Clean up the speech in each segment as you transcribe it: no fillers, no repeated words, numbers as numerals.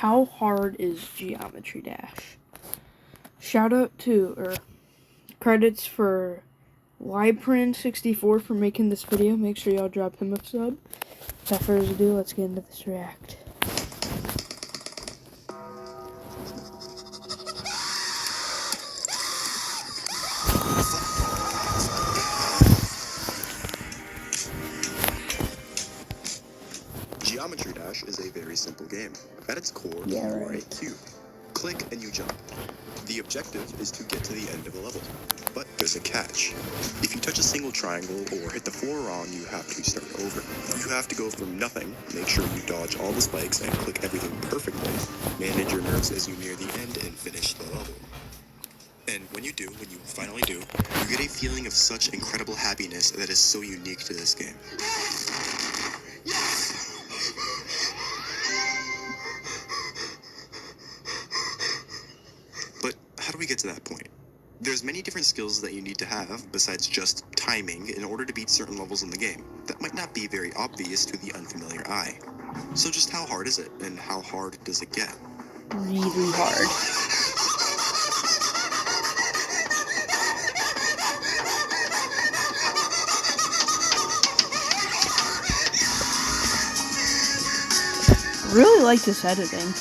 how hard is Geometry Dash? Shout out to, or credits for Lyprin64 for making this video. Make sure y'all drop him a sub. Without further ado, let's get into this react. Geometry Dash is a very simple game. At its core, you are a cube. Click and you jump. The objective is to get to the end of a level. But there's a catch. If you touch a single triangle or hit the floor wrong, you have to start over. You have to go from nothing, make sure you dodge all the spikes and click everything perfectly, manage your nerves as you near the end and finish the level. And when you finally do, you get a feeling of such incredible happiness that is so unique to this game. But how do we get to that point? There's many different skills that you need to have, besides just timing, in order to beat certain levels in the game, that might not be very obvious to the unfamiliar eye. So just how hard is it, and how hard does it get? Really hard. Really like this editing.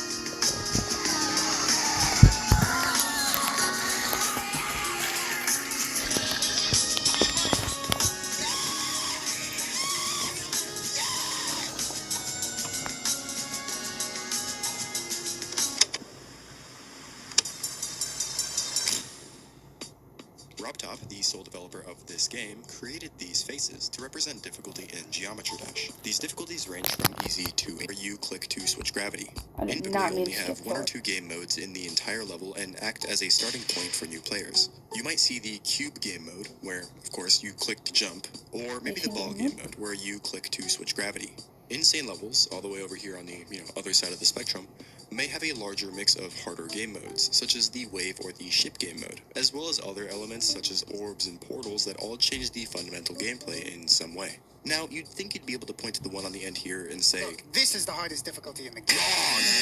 RobTop, the sole developer of this game, created these faces to represent difficulty in Geometry Dash. These difficulties range from easy to where you click to switch gravity. Typically, only have 1 or 2 game modes in the entire level and act as a starting point for new players. You might see the cube game mode, where, of course, you click to jump, or maybe the ball game mode, where you click to switch gravity. Insane levels, all the way over here on the other side of the spectrum, may have a larger mix of harder game modes, such as the wave or the ship game mode, as well as other elements such as orbs and portals that all change the fundamental gameplay in some way. Now, you'd think you'd be able to point to the one on the end here and say, "Look, this is the hardest difficulty in the game."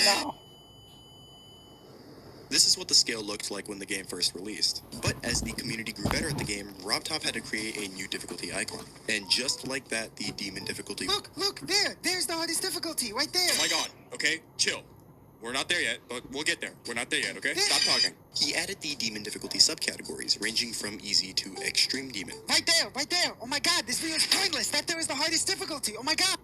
No. This is what the scale looked like when the game first released. But as the community grew better at the game, RobTop had to create a new difficulty icon. And just like that, the demon difficulty... Look, there's the hardest difficulty, right there. Oh my god, okay, chill. We're not there yet, but we'll get there. We're not there yet, okay? Stop talking. He added the demon difficulty subcategories, ranging from easy to extreme demon. Right there. Oh my god, this video is pointless. That there is the hardest difficulty. Oh my god.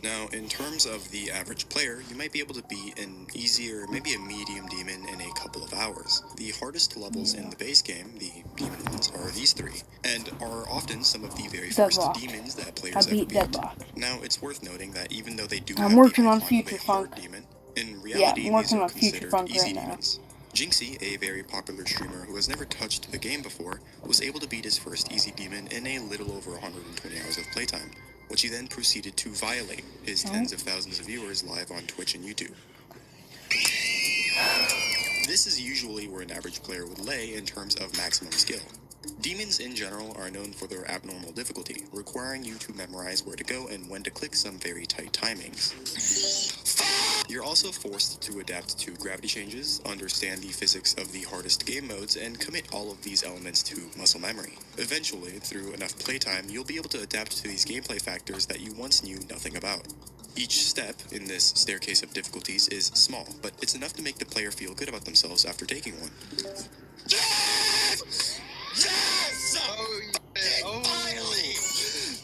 Now, in terms of the average player, you might be able to beat an easy or maybe a medium demon in a couple of hours. The hardest levels in the base game, the demon ones, are these 3, and are often some of the very first demons that players ever beat. Deadlock. Now, it's worth noting that even though they do I'm have working the on icon Future of a hard Funk. demon, in reality, I'm working these are on Future considered Funk easy right now. demons. Jinxie, a very popular streamer who has never touched the game before, was able to beat his first easy demon in a little over 120 hours of playtime, which he then proceeded to violate his tens of thousands of viewers live on Twitch and YouTube. This is usually where an average player would lay in terms of maximum skill. Demons in general are known for their abnormal difficulty, requiring you to memorize where to go and when to click some very tight timings. You're also forced to adapt to gravity changes, understand the physics of the hardest game modes, and commit all of these elements to muscle memory. Eventually, through enough playtime, you'll be able to adapt to these gameplay factors that you once knew nothing about. Each step in this staircase of difficulties is small, but it's enough to make the player feel good about themselves after taking one. Yes! Finally!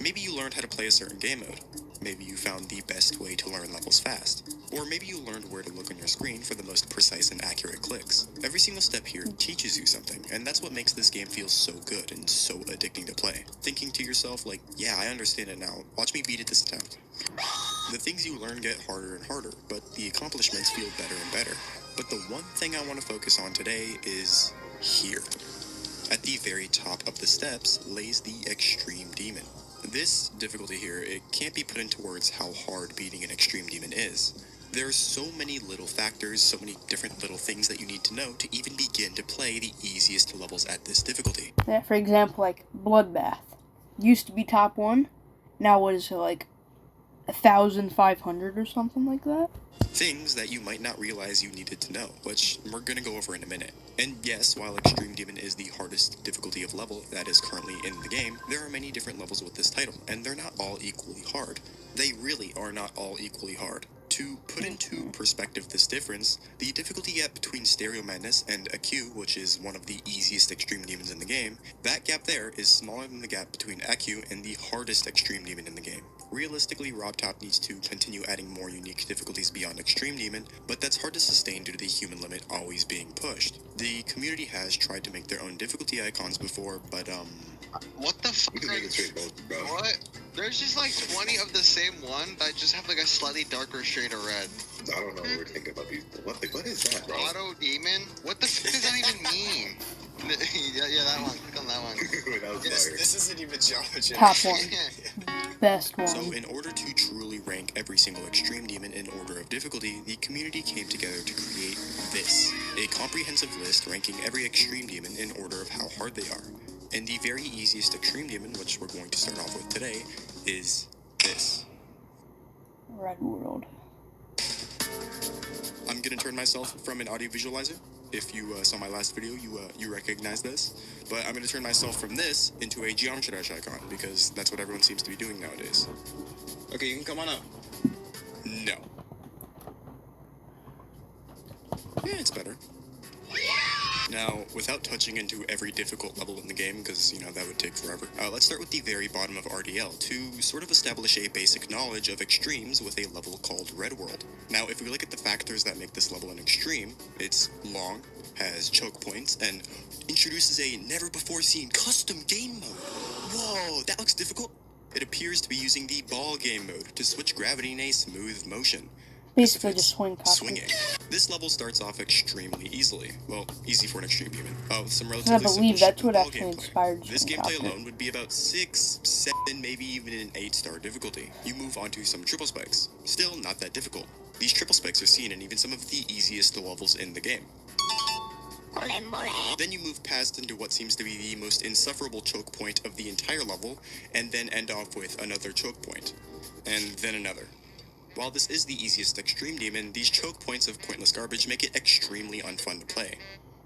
Maybe you learned how to play a certain game mode. Maybe you found the best way to learn levels fast. Or maybe you learned where to look on your screen for the most precise and accurate clicks. Every single step here teaches you something, and that's what makes this game feel so good and so addicting to play. Thinking to yourself like, yeah, I understand it now, watch me beat it this attempt. The things you learn get harder and harder, but the accomplishments feel better and better. But the one thing I want to focus on today is here. At the very top of the steps lays the Extreme Demon. This difficulty here, it can't be put into words how hard beating an Extreme Demon is. There's so many little factors, so many different little things that you need to know to even begin to play the easiest levels at this difficulty. Yeah, for example, like Bloodbath. Used to be top 1. Now what is it, like 1,500 or something like that. Things that you might not realize you needed to know, which we're gonna go over in a minute. And yes, while Extreme Demon is the hardest difficulty of level that is currently in the game, there are many different levels with this title, and they're not all equally hard. They really are not all equally hard. To put into perspective this difference, the difficulty gap between Stereo Madness and AQ, which is one of the easiest Extreme Demons in the game, that gap there is smaller than the gap between AQ and the hardest Extreme Demon in the game. Realistically, RobTop needs to continue adding more unique difficulties beyond Extreme Demon, but that's hard to sustain due to the human limit always being pushed. The community has tried to make their own difficulty icons before, but What the fuck? We can make it straight both, bro. What? There's just like 20 of the same one that just have like a slightly darker shade of red. I don't know what we're thinking about these. What is that, bro? Auto Demon? What the fuck does that even mean? yeah, that one. Click on that one. Wait, that was fire. This isn't even geometry. Top one. Best one. So in order to truly rank every single Extreme Demon in order of difficulty, the community came together to create this, a comprehensive list ranking every Extreme Demon in order of how hard they are. And the very easiest Extreme Demon, which we're going to start off with today, is this. Red World. I'm gonna turn myself from an audio visualizer. If you saw my last video, you recognize this. But I'm gonna turn myself from this into a Geometry Dash icon, because that's what everyone seems to be doing nowadays. Okay, you can come on up. No. Yeah, it's better. Now, without touching into every difficult level in the game, because, that would take forever, let's start with the very bottom of RDL to sort of establish a basic knowledge of extremes with a level called Red World. Now, if we look at the factors that make this level an extreme, it's long, has choke points, and introduces a never-before-seen custom game mode. Whoa, that looks difficult. It appears to be using the ball game mode to switch gravity in a smooth motion. Basically just swing copy. Swinging. This level starts off extremely easily. Well, easy for an Extreme Demon. With some I relatively believe simple that's what ball actually gameplay. inspired This Swing gameplay Copter. alone would be about 6, 7, maybe even an 8-star difficulty. You move on to some triple spikes. Still not that difficult. These triple spikes are seen in even some of the easiest levels in the game. Then you move past into what seems to be the most insufferable choke point of the entire level, and then end off with another choke point. And then another. While this is the easiest Extreme Demon, these choke points of pointless garbage make it extremely unfun to play.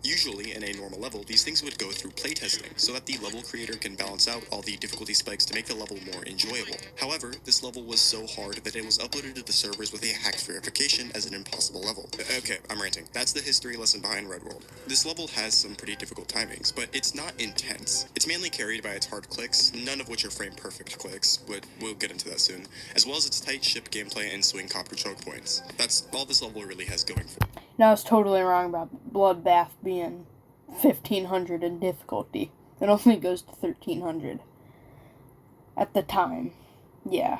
Usually, in a normal level, these things would go through playtesting, so that the level creator can balance out all the difficulty spikes to make the level more enjoyable. However, this level was so hard that it was uploaded to the servers with a hacked verification as an impossible level. Okay, I'm ranting. That's the history lesson behind Red World. This level has some pretty difficult timings, but it's not intense. It's mainly carried by its hard clicks, none of which are frame-perfect clicks, but we'll get into that soon, as well as its tight ship gameplay and swing copter choke points. That's all this level really has going for it. Now, I was totally wrong about Bloodbath being 1,500 in difficulty. It only goes to 1,300. At the time. Yeah.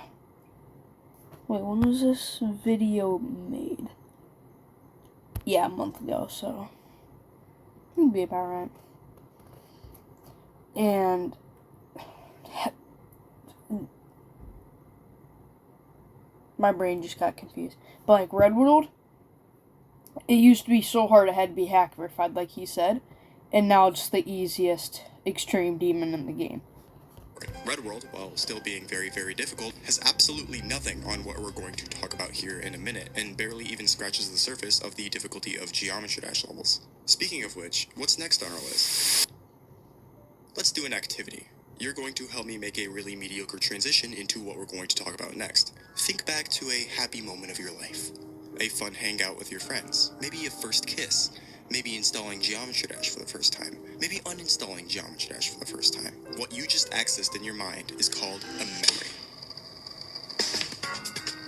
Wait, when was this video made? Yeah, a month ago, so it'd be about right. And my brain just got confused. But like Red World, it used to be so hard it had to be hack verified, like he said, and now it's the easiest Extreme Demon in the game. Red World, while still being very, very difficult, has absolutely nothing on what we're going to talk about here in a minute, and barely even scratches the surface of the difficulty of Geometry Dash levels. Speaking of which, what's next on our list? Let's do an activity. You're going to help me make a really mediocre transition into what we're going to talk about next. Think back to a happy moment of your life. A fun hangout with your friends. Maybe a first kiss. Maybe installing Geometry Dash for the first time. Maybe uninstalling Geometry Dash for the first time. What you just accessed in your mind is called a memory.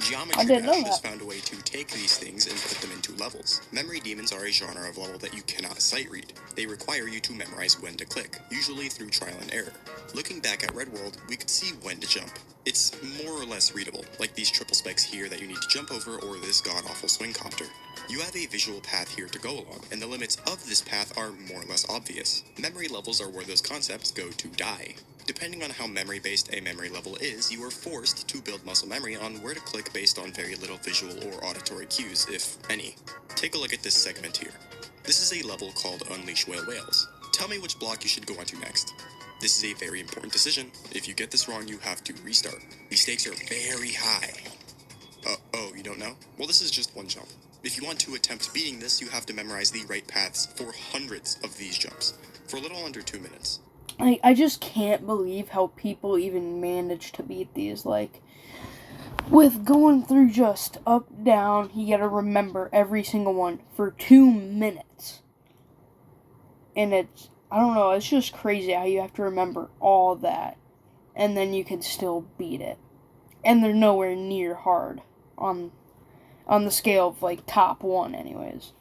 Geometry Dash has found a way to take these things and put them into levels. Memory demons are a genre of level that you cannot sight read. They require you to memorize when to click, usually through trial and error. Looking back at Red World, we could see when to jump. It's more or less readable, like these triple spikes here that you need to jump over or this god-awful swing copter. You have a visual path here to go along, and the limits of this path are more or less obvious. Memory levels are where those concepts go to die. Depending on how memory-based a memory level is, you are forced to build muscle memory on where to click based on very little visual or auditory cues, if any. Take a look at this segment here. This is a level called Unleash Whale Whales. Tell me which block you should go onto next. This is a very important decision. If you get this wrong, you have to restart. The stakes are very high. Oh, you don't know? Well, this is just one jump. If you want to attempt beating this, you have to memorize the right paths for hundreds of these jumps, for a little under 2 minutes. I just can't believe how people even manage to beat these. Like, with going through just up, down, you gotta remember every single one for 2 minutes. And it's, I don't know, it's just crazy how you have to remember all that. And then you can still beat it. And they're nowhere near hard on the scale of, like, top 1 anyways.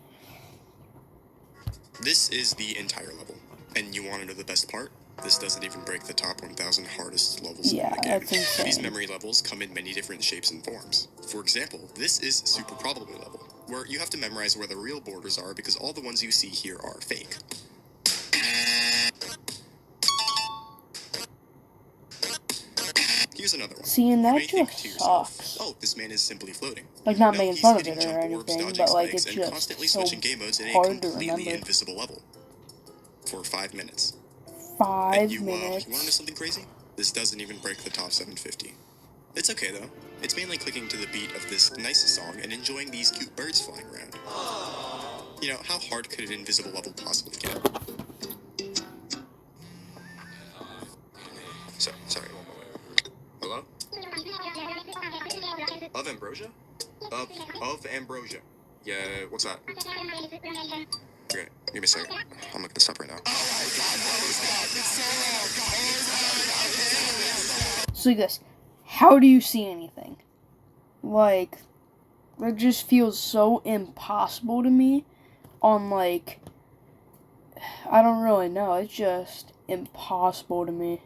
This is the entire level. And you want to know the best part? This doesn't even break the top 1,000 hardest levels Yeah, in the game. that's insane. These memory levels come in many different shapes and forms. For example, this is Super Probability level, where you have to memorize where the real borders are because all the ones you see here are fake. Here's another one. See, and You that may think just to yourself, sucks. oh, this man is simply floating. Like, not No, making he's fun of hitting it or jump orbs, anything, dodging but, like, spikes, it's and just constantly so switching game modes in a hard to completely remember. invisible level. For 5 minutes. 5 And you want to know minutes. something crazy? This doesn't even break the top 750. It's okay though. It's mainly clicking to the beat of this nice song and enjoying these cute birds flying around. You know, how hard could an invisible level possibly get? Sorry, one moment. Hello? Of Ambrosia? Of Ambrosia. Yeah, what's that? Okay, give me a second. I'm looking this up right now. So like this, how do you see anything? Like, it just feels so impossible to me on, like, I don't really know. It's just impossible to me.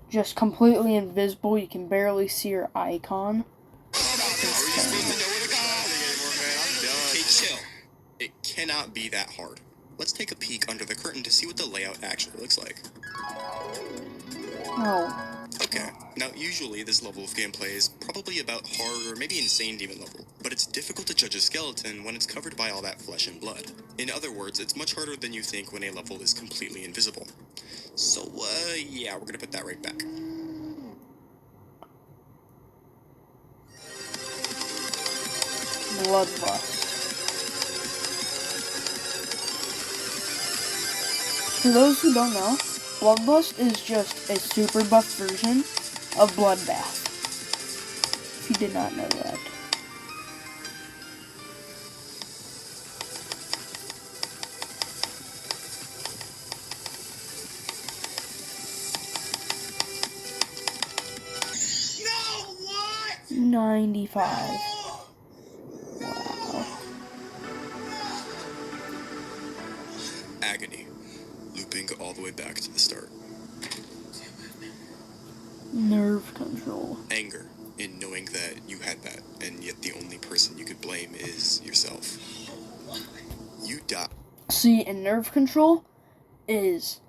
Just completely invisible. You can barely see your icon. Hey, chill. It cannot be that hard. Let's take a peek under the curtain to see what the layout actually looks like. No. Okay, now usually this level of gameplay is probably about hard or maybe insane demon level, but it's difficult to judge a skeleton when it's covered by all that flesh and blood. In other words, it's much harder than you think when a level is completely invisible. So, yeah, we're gonna put that right back. Bloodlust. For those who don't know, Bloodlust is just a super buff version of Bloodbath. If you did not know that. No, what? 95. Agony. Looping all the way back to the start. Nerve control. Anger in knowing that you had that, and yet the only person you could blame is yourself. You die. See, and nerve control is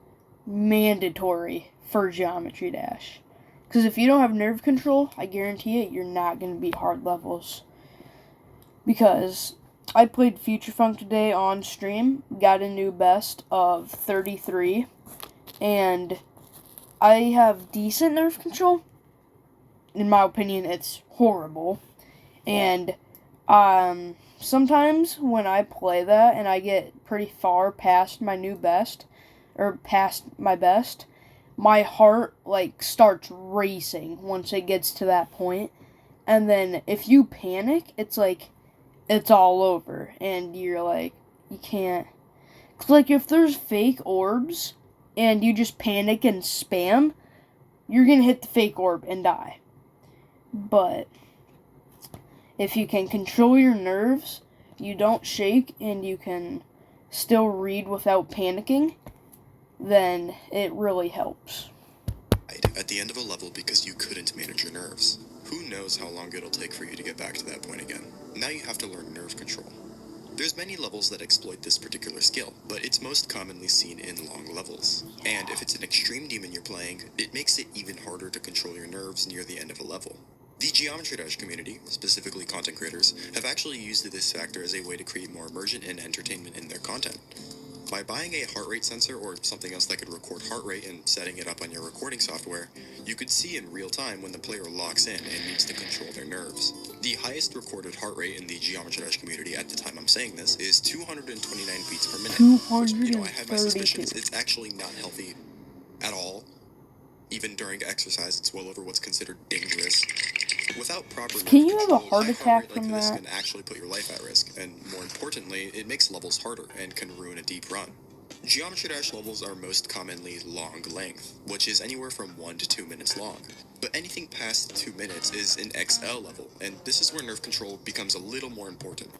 mandatory for Geometry Dash. Because if you don't have nerve control, I guarantee it, you're not going to beat hard levels. Because I played Future Funk today on stream, got a new best of 33, and I have decent nerve control. In my opinion, it's horrible. And sometimes when I play that and I get pretty far past my new best, or past my best, my heart, like, starts racing once it gets to that point. And then if you panic, it's like, it's all over. And you're like, you can't. Cause, like, if there's fake orbs and you just panic and spam, you're gonna hit the fake orb and die. But if you can control your nerves, you don't shake, and you can still read without panicking, then it really helps. At the end of a level because you couldn't manage your nerves. Who knows how long it'll take for you to get back to that point again. Now you have to learn nerve control. There's many levels that exploit this particular skill, but it's most commonly seen in long levels. And if it's an extreme demon you're playing, it makes it even harder to control your nerves near the end of a level. The Geometry Dash community, specifically content creators, have actually used this factor as a way to create more immersion and entertainment in their content. By buying a heart rate sensor or something else that could record heart rate and setting it up on your recording software, you could see in real time when the player locks in and needs to control their nerves. The highest recorded heart rate in the Geometry Dash community at the time I'm saying this is 229 beats per minute. Which, I had my suspicions, it's actually not healthy at all. Even during exercise, it's well over what's considered dangerous. Without proper Can you have a control, heart high attack rate like from this that? can actually put your life at risk, and more importantly, it makes levels harder and can ruin a deep run. Geometry Dash levels are most commonly long length, which is anywhere from 1 to 2 minutes long. But anything past 2 minutes is an XL level, and this is where nerve control becomes a little more important.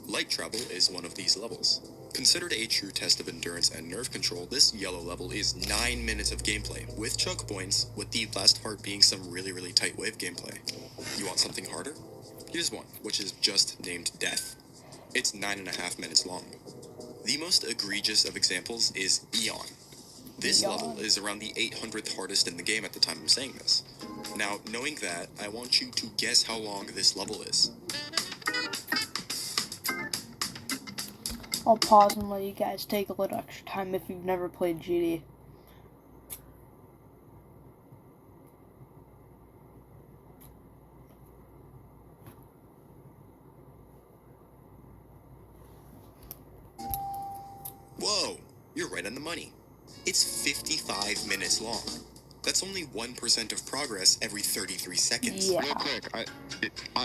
Light travel is one of these levels. Considered a true test of endurance and nerve control, this yellow level is 9 minutes of gameplay, with choke points, with the last part being some really tight wave gameplay. You want something harder? Here's one, which is just named Death. It's 9.5 minutes long. The most egregious of examples is Eon. This level is around the 800th hardest in the game at the time I'm saying this. Now, knowing that, I want you to guess how long this level is. I'll pause and let you guys take a little extra time if you've never played GD. Whoa, you're right on the money. It's 55 minutes long. That's only 1% of progress every 33 seconds. Yeah. Real quick,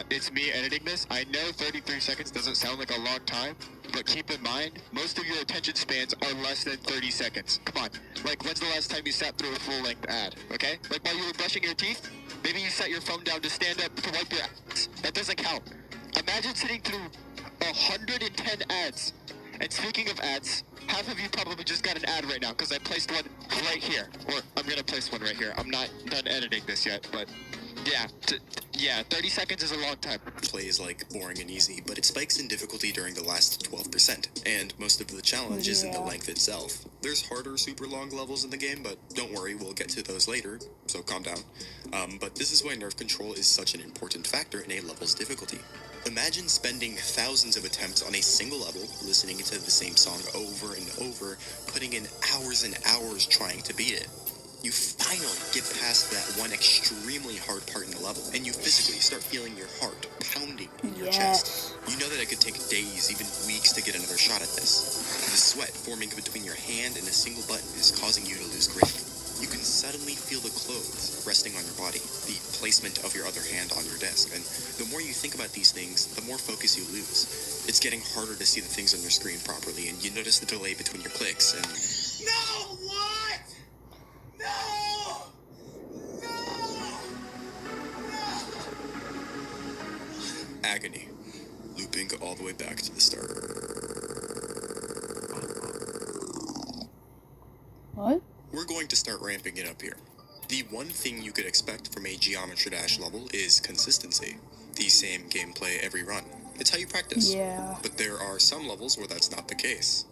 it's me editing this. I know 33 seconds doesn't sound like a long time, but keep in mind, most of your attention spans are less than 30 seconds. Come on, like when's the last time you sat through a full-length ad, okay? Like while you were brushing your teeth, maybe you set your phone down to stand up to wipe your ass. That doesn't count. Imagine sitting through 110 ads. And speaking of ads, half of you probably just got an ad right now because I placed one right here. Or I'm going to place one right here. I'm not done editing this yet, but yeah, 30 seconds is a long time. Play is like boring and easy, but it spikes in difficulty during the last 12%, and most of the challenge is in the length itself. There's harder, super long levels in the game, but don't worry, we'll get to those later, so calm down. But this is why nerve control is such an important factor in a level's difficulty. Imagine spending thousands of attempts on a single level, listening to the same song over and over, putting in hours and hours trying to beat it. You finally get past that one extremely hard part in the level, and you physically start feeling your heart pounding in your chest. You know that it could take days, even weeks to get another shot at this. The sweat forming between your hand and a single button is causing you to lose grip. You can suddenly feel the clothes resting on your body, the placement of your other hand on your desk, and the more you think about these things, the more focus you lose. It's getting harder to see the things on your screen properly, and you notice the delay between your clicks, and... No! What? No! agony, looping all the way back to the start. What? We're going to start ramping it up here. The one thing you could expect from a Geometry Dash level is consistency. The same gameplay every run. It's how you practice. Yeah. But there are some levels where that's not the case.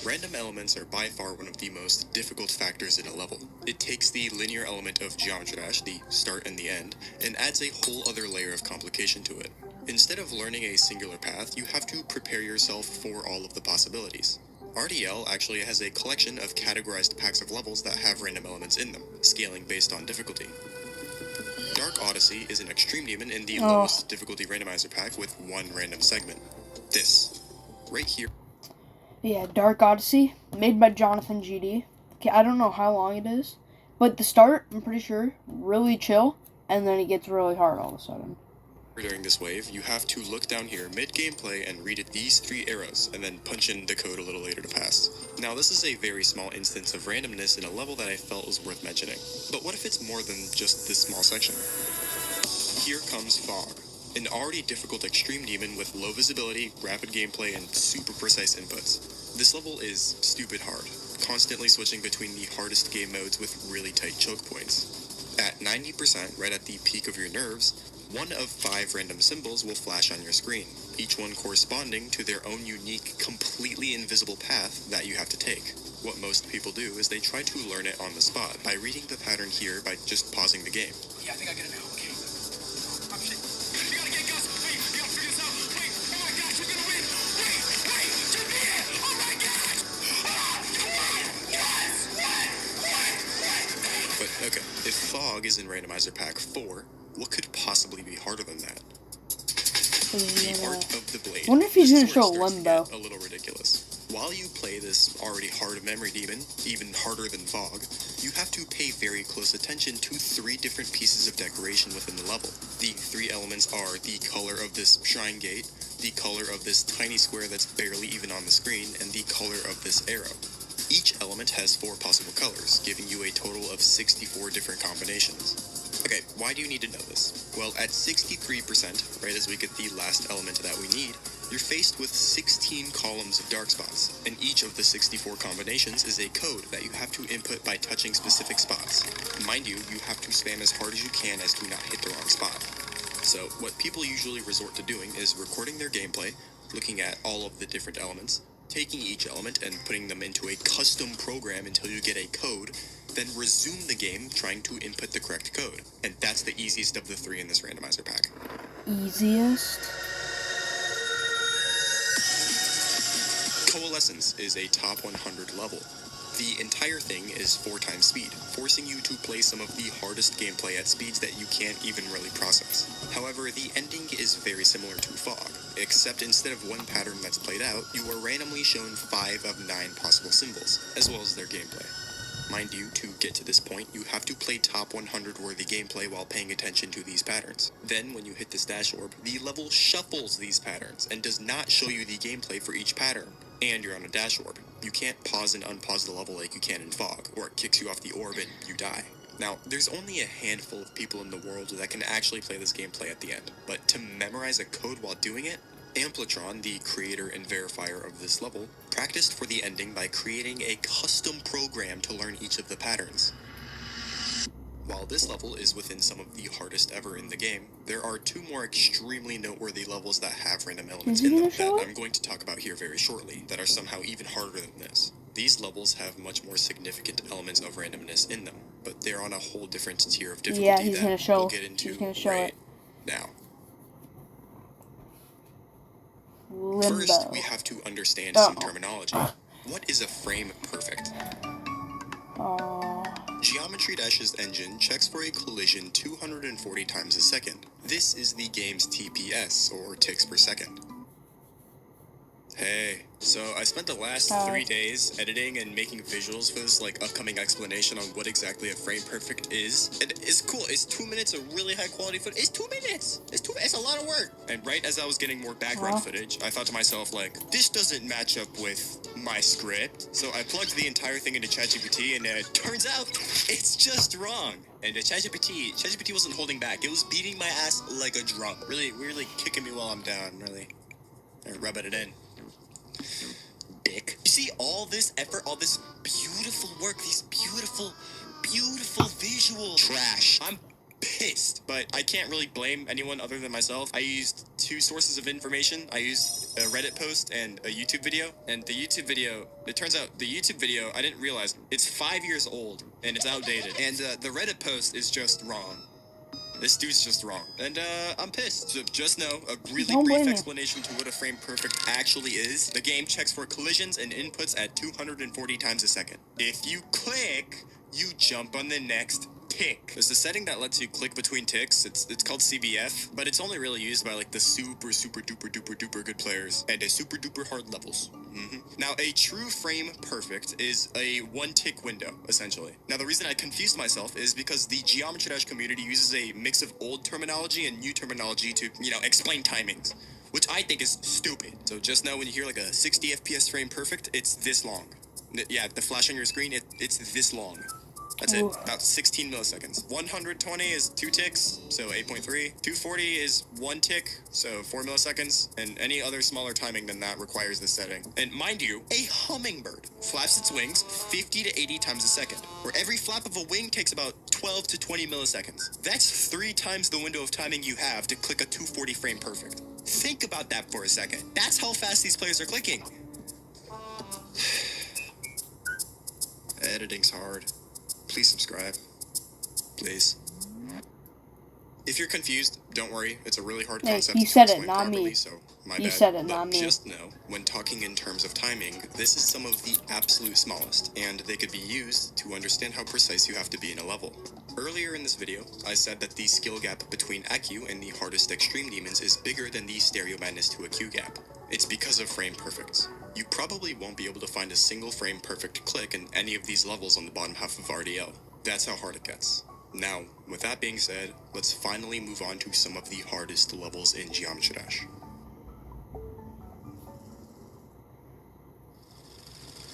Random elements are by far one of the most difficult factors in a level. It takes the linear element of Geometry Dash, the start and the end, and adds a whole other layer of complication to it. Instead of learning a singular path, you have to prepare yourself for all of the possibilities. RDL actually has a collection of categorized packs of levels that have random elements in them, scaling based on difficulty. Dark Odyssey is an extreme demon in the lowest difficulty randomizer pack with one random segment. This, right here. Yeah, Dark Odyssey, made by Jonathan GD. Okay, I don't know how long it is, but the start, I'm pretty sure, really chill, and then it gets really hard all of a sudden. During this wave, you have to look down here mid-gameplay and read these 3 arrows, and then punch in the code a little later to pass. Now, this is a very small instance of randomness in a level that I felt was worth mentioning. But what if it's more than just this small section? Here comes Fog, an already difficult extreme demon with low visibility, rapid gameplay, and super precise inputs. This level is stupid hard, constantly switching between the hardest game modes with really tight choke points. At 90%, right at the peak of your nerves, 1 of 5 random symbols will flash on your screen, each one corresponding to their own unique, completely invisible path that you have to take. What most people do is they try to learn it on the spot by reading the pattern here by just pausing the game. Yeah, I think I get it now. Okay. Oh, shit. You gotta get Gus. Wait, we gotta figure this out. Wait, oh my gosh, we're gonna win. Wait, Jimmy! Oh my gosh! Fog is in Randomizer Pack 4, what could possibly be harder than that? The art of the blade. Wonder if he's The gonna sword show starts to Limbo. get a little ridiculous. While you play this already hard memory demon, even harder than Fog, you have to pay very close attention to 3 different pieces of decoration within the level. The 3 elements are the color of this shrine gate, the color of this tiny square that's barely even on the screen, and the color of this arrow. Each element has 4 possible colors, giving you a total of 64 different combinations. Okay, why do you need to know this? Well, at 63%, right as we get the last element that we need, you're faced with 16 columns of dark spots, and each of the 64 combinations is a code that you have to input by touching specific spots. Mind you, you have to spam as hard as you can as to not hit the wrong spot. So, what people usually resort to doing is recording their gameplay, looking at all of the different elements, taking each element and putting them into a custom program until you get a code, then resume the game trying to input the correct code. And that's the easiest of the 3 in this randomizer pack. Easiest? Coalescence is a top 100 level. The entire thing is 4 times speed, forcing you to play some of the hardest gameplay at speeds that you can't even really process. However, the ending is very similar to Fog, except instead of 1 pattern that's played out, you are randomly shown 5 of 9 possible symbols, as well as their gameplay. Mind you, to get to this point, you have to play top 100 worthy gameplay while paying attention to these patterns. Then, when you hit this dash orb, the level shuffles these patterns and does not show you the gameplay for each pattern. And you're on a dash orb. You can't pause and unpause the level like you can in Fog, or it kicks you off the orb and you die. Now, there's only a handful of people in the world that can actually play this gameplay at the end, but to memorize a code while doing it, Amplitron, the creator and verifier of this level, practiced for the ending by creating a custom program to learn each of the patterns. While this level is within some of the hardest ever in the game, there are 2 more extremely noteworthy levels that have random elements in them that I'm going to talk about here very shortly, that are somehow even harder than this. These levels have much more significant elements of randomness in them, but they're on a whole different tier of difficulty Yeah, he's that gonna show. we'll get into He's gonna show right it. now. Limbo. First, we have to understand some terminology. What is a frame perfect? Geometry Dash's engine checks for a collision 240 times a second. This is the game's TPS, or ticks per second. Hey, so I spent the last 3 days editing and making visuals for this upcoming explanation on what exactly a frame perfect is. And it's cool. It's 2 minutes of really high quality footage. It's 2 minutes. It's a lot of work. And right as I was getting more background footage, I thought to myself this doesn't match up with my script. So I plugged the entire thing into ChatGPT, and it turns out it's just wrong. And ChatGPT wasn't holding back. It was beating my ass like a drum. Really kicking me while I'm down. Really rubbing it in. Dick. You see all this effort, all this beautiful work, these beautiful visual trash. I'm pissed, but I can't really blame anyone other than myself. I used 2 sources of information. I used a Reddit post and a YouTube video. And the YouTube video, it turns out the YouTube video, I didn't realize, it's 5 years old and it's outdated. And the Reddit post is just wrong. This dude's just wrong. And, I'm pissed. So just know, a really brief explanation to what a frame perfect actually is. The game checks for collisions and inputs at 240 times a second. If you click, you jump on the next tick. There's a setting that lets you click between ticks. It's called CBF, but it's only really used by the super duper good players and a super duper hard levels. Now, a true frame perfect is a 1 tick window, essentially. Now, the reason I confused myself is because the Geometry Dash community uses a mix of old terminology and new terminology to, explain timings, which I think is stupid. So just know when you hear a 60 FPS frame perfect, it's this long. Yeah, the flash on your screen, it's this long. That's it, about 16 milliseconds. 120 is 2 ticks, so 8.3. 240 is 1 tick, so 4 milliseconds. And any other smaller timing than that requires this setting. And mind you, a hummingbird flaps its wings 50 to 80 times a second, where every flap of a wing takes about 12 to 20 milliseconds. That's 3 times the window of timing you have to click a 240 frame perfect. Think about that for a second. That's how fast these players are clicking. Editing's hard. Please subscribe. Please. If you're confused, don't worry. It's a really hard Hey, concept he to said it, explain not properly, me. so my He bad. said it, But not me. just know, when talking in terms of timing, this is some of the absolute smallest, and they could be used to understand how precise you have to be in a level. Earlier in this video, I said that the skill gap between AQ and the hardest extreme demons is bigger than the Stereo Madness to a Q gap. It's because of frame perfects. You probably won't be able to find a single frame perfect click in any of these levels on the bottom half of RDL. That's how hard it gets. Now, with that being said, let's finally move on to some of the hardest levels in Geometry Dash.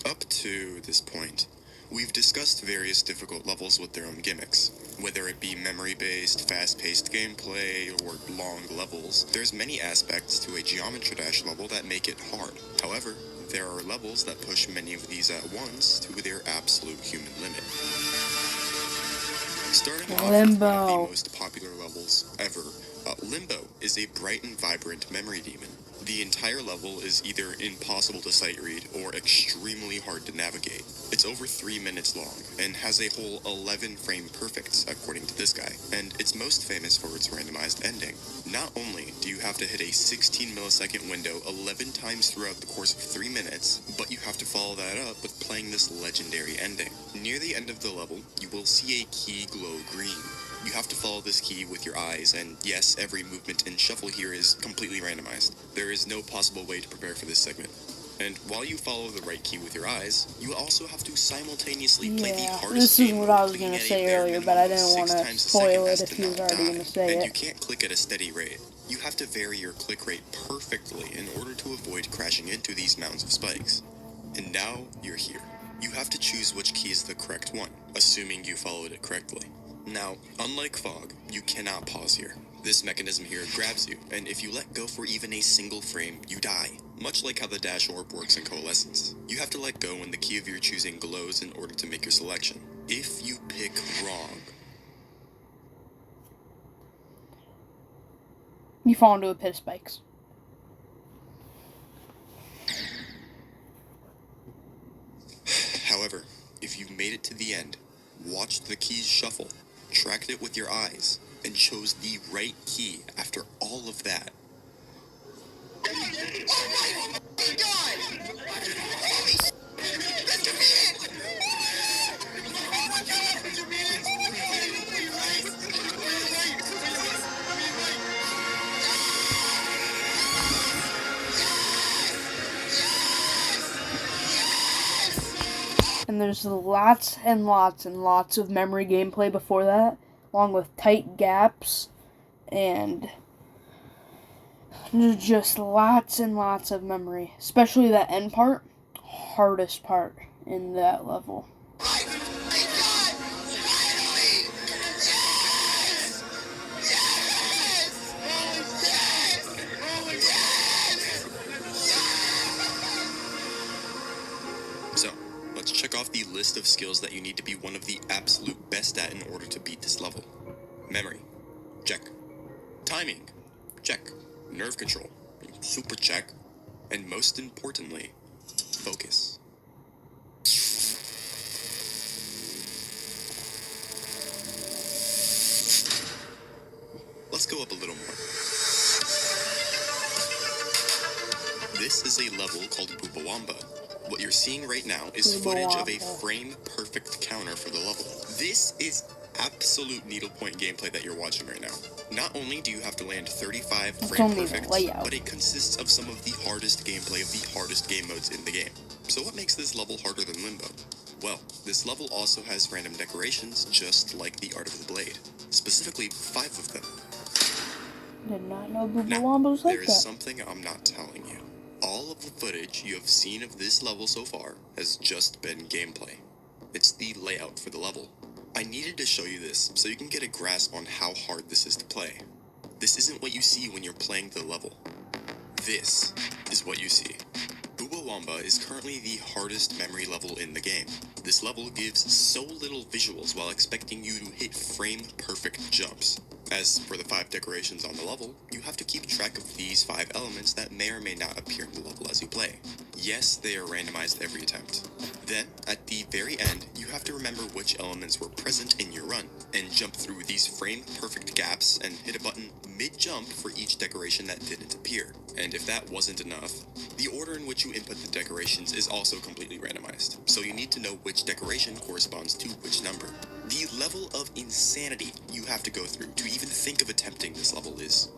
Up to this point, we've discussed various difficult levels with their own gimmicks. Whether it be memory-based, fast-paced gameplay, or long levels, there's many aspects to a Geometry Dash level that make it hard. However, there are levels that push many of these at once to their absolute human limit. Starting off with one of Limbo. the most popular levels ever, Limbo is a bright and vibrant memory demon. The entire level is either impossible to sight read or extremely hard to navigate. It's over 3 minutes long and has a whole 11 frame perfects according to this guy, and it's most famous for its randomized ending. Not only do you have to hit a 16 millisecond window 11 times throughout the course of 3 minutes, but you have to follow that up with playing this legendary ending. Near the end of the level, you will see a key glow green. You have to follow this key with your eyes, and yes, every movement and shuffle here is completely randomized. There is no possible way to prepare for this segment. And while you follow the right key with your eyes, you also have to simultaneously play the Yeah, hardest this is game what I was mode, gonna being at a say bare earlier, minimum but I of didn't 6 want to times a spoil second it as if to he was not already die. gonna say And it. you can't click at a steady rate. You have to vary your click rate perfectly in order to avoid crashing into these mounds of spikes. And now you're here. You have to choose which key is the correct one, assuming you followed it correctly. Now, unlike Fog, you cannot pause here. This mechanism here grabs you, and if you let go for even a single frame, you die. Much like how the Dash Orb works in Coalescence. You have to let go when the key of your choosing glows in order to make your selection. If you pick wrong, You fall into a pit of spikes. however, if you made it to the end, watched the keys shuffle, tracked it with your eyes, and chose the right key after all of that, And there's lots and lots and lots of memory gameplay before that, along with tight gaps and just lots and lots of memory. Especially that end part, hardest part in that level. So, let's check off the list of skills that you need to be one of the absolute best at in order to beat this level. Memory, check. Timing, check. Nerve control, super check. And most importantly, focus. Let's go up a little more. This is a level called Boobawamba. What you're seeing right now is footage of a frame-perfect counter for the level. This is absolute needlepoint gameplay that you're watching right now. Not only do you have to land 35 It's frame only the perfects, layout. but it consists of some of the hardest gameplay of the hardest game modes in the game. So what makes this level harder than Limbo? Well, this level also has random decorations, just like the Art of the Blade. Specifically, 5 of them. Did not know Now, Boobawamba was there like is that. something I'm not telling you. All of the footage you have seen of this level so far has just been gameplay. It's the layout for the level. I needed to show you this so you can get a grasp on how hard this is to play. This isn't what you see when you're playing the level. This is what you see. Boobawamba is currently the hardest memory level in the game. This level gives so little visuals while expecting you to hit frame-perfect jumps. As for the 5 decorations on the level, you have to keep track of these 5 elements that may or may not appear in the level as you play. Yes, they are randomized every attempt. Then, at the very end, you have to remember which elements were present in your run, and jump through these frame-perfect gaps and hit a button mid-jump for each decoration that didn't appear. And if that wasn't enough, the order in which you input the decorations is also completely randomized, so you need to know which decoration corresponds to which number. The level of insanity you have to go through to even think of attempting this level is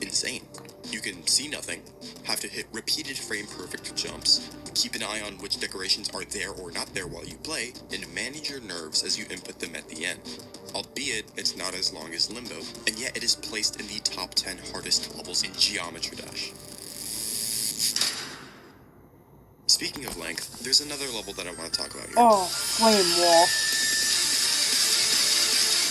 insane. You can see nothing, have to hit repeated frame-perfect jumps, keep an eye on which decorations are there or not there while you play, and manage your nerves as you input them at the end. Albeit, it's not as long as Limbo, and yet it is placed in the top 10 hardest levels in Geometry Dash. Speaking of length, there's another level that I want to talk about here. Oh, Flame Wall.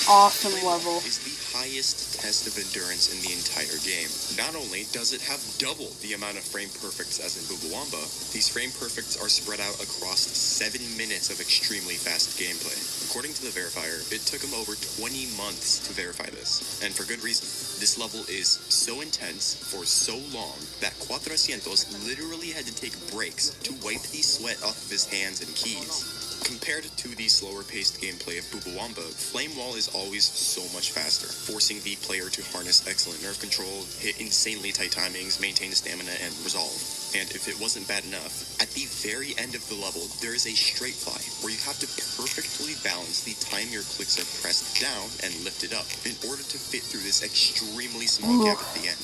Awesome level. Is the highest test of endurance in the entire game. Not only does it have double the amount of frame perfects as in Bubawamba, these frame perfects are spread out across 7 minutes of extremely fast gameplay. According to the verifier, it took him over 20 months to verify this, and for good reason. This level is so intense for so long that Cuatrocientos literally had to take breaks to wipe the sweat off of his hands and keys. Compared to the slower-paced gameplay of Bubawamba, Flame Wall is always so much faster, forcing the player to harness excellent nerve control, hit insanely tight timings, maintain stamina, and resolve. And if it wasn't bad enough, at the very end of the level, there is a straight fly, where you have to perfectly balance the time your clicks are pressed down and lifted up, in order to fit through this extremely small gap at the end.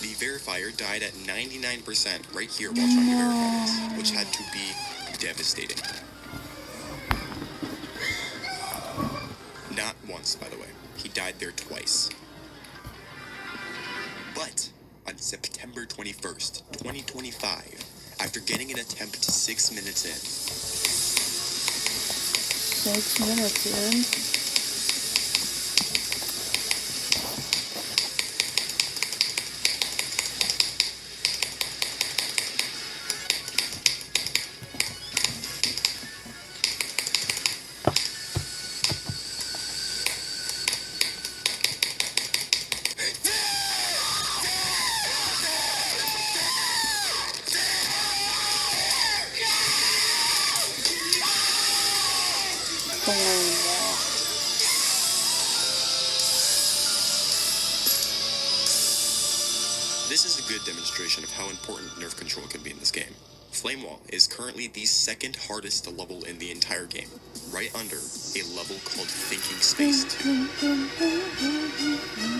The verifier died at 99% right here while trying to verify this, which had to be devastating. Not once, by the way. He died there twice. But on September 21st, 2025, after getting an attempt 6 minutes in, 6 minutes in. this is a good demonstration of how important nerve control can be in this game. Flame Wall is currently the second hardest level in the entire game, right under a level called Thinking Space 2.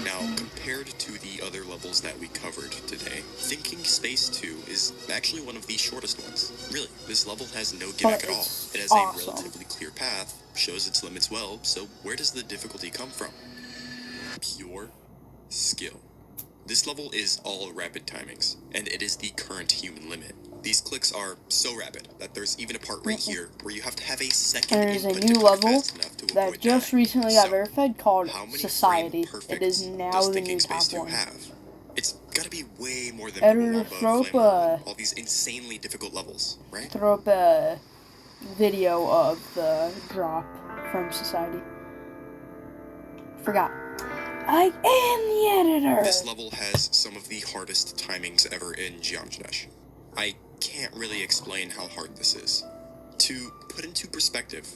Now, compared to the other levels that we covered today, Thinking Space 2 is actually one of the shortest ones. Really, this level has no gimmick at all. It has a relatively clear path, shows its limits well, so where does the difficulty come from? Pure skill. This level is all rapid timings, and it is the current human limit. These clicks are so rapid that there's even a part right here where you have to have a second There's a input new to click level fast enough to that avoid just dying. recently got So, verified called how many Society. frame It is perfects now does the Thinking new Space top 2 one. have? It's gotta be way more than Editor, Bubawamba, throw Flame Wall, up and all these insanely difficult levels, right? throw up a video of the drop from Society. Forgot. I am the editor! This level has some of the hardest timings ever in Geometry Dash. I can't really explain how hard this is. To put into perspective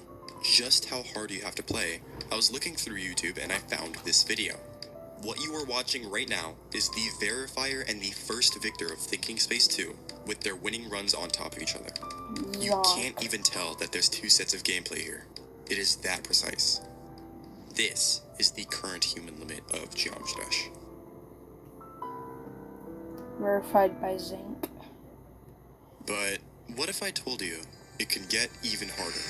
just how hard you have to play, I was looking through YouTube and I found this video. What you are watching right now is the verifier and the first victor of Thinking Space 2 with their winning runs on top of each other. You can't even tell that there's two sets of gameplay here. It is that precise. This is the current human limit of Geometry Dash. Verified by Zinc. But what if I told you it can get even harder?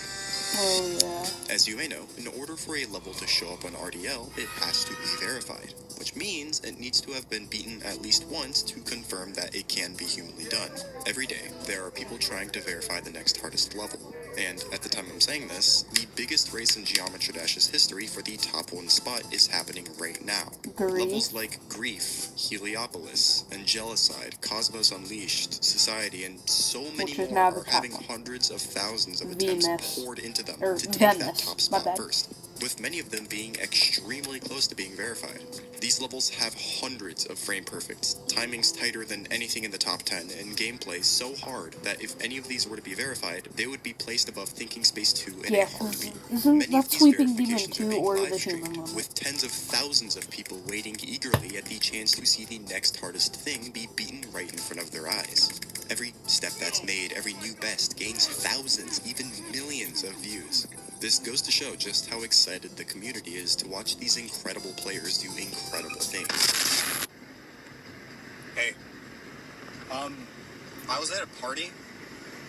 Oh yeah. As you may know, in order for a level to show up on RDL, it has to be verified, which means it needs to have been beaten at least once to confirm that it can be humanly done. Every day, there are people trying to verify the next hardest level, and at the time I'm saying this, the biggest race in Geometry Dash's history for the top one spot is happening right now. Levels like Grief, Heliopolis, Angelicide, Cosmos Unleashed, Society, and so many Which is more now the are top having one. hundreds of thousands of attempts Venus. poured into them Or to take that Venice, top my spot bad. first, with many of them being extremely close to being verified. These levels have hundreds of frame perfects, timings tighter than anything in the top 10, and gameplay so hard that if any of these were to be verified, they would be placed above Thinking Space 2 in Yeah, a heartbeat. isn't Many of that these Sweeping Demon verifications 2 are being or the live-streamed, Human Limit? with tens of thousands of people waiting eagerly at the chance to see the next hardest thing be beaten right in front of their eyes. Every step that's made, every new best, gains thousands, even millions of views. This goes to show just how excited the community is to watch these incredible players do incredible things. Hey. I was at a party,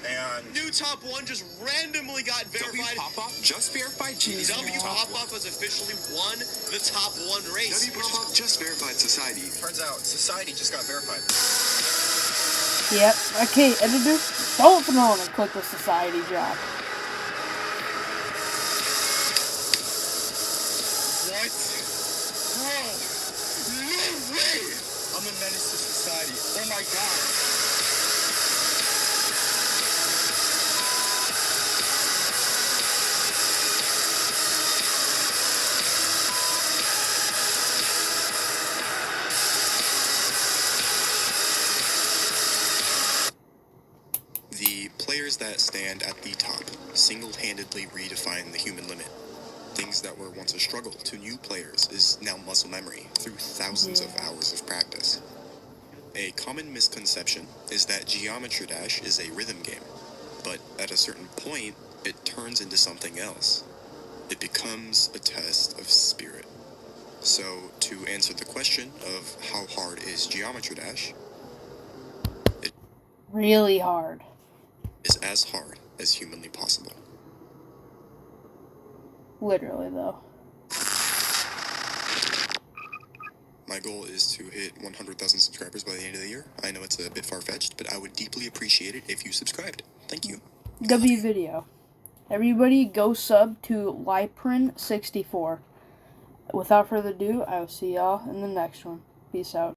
and New top 1 just randomly got verified. Pop-Up just verified GDC. W Pop-Up has officially won the top 1 race. W Pop-Up just verified Society. Turns out Society just got verified. Yep. Okay, editor, don't throw on and click the society job. What? Bro! No way! I'm a menace to society. Oh my god. The players that stand at the top single-handedly redefine the human limit. Things that were once a struggle to new players is now muscle memory through thousands of hours of practice. A common misconception is that Geometry Dash is a rhythm game, but at a certain point, it turns into something else. It becomes a test of spirit. So, to answer the question of how hard is Geometry Dash, Really hard. is as hard as humanly possible. Literally, though. My goal is to hit 100,000 subscribers by the end of the year. I know it's a bit far-fetched, but I would deeply appreciate it if you subscribed. Thank you. W video. Everybody go sub to Lyprin64. Without further ado, I will see y'all in the next one. Peace out.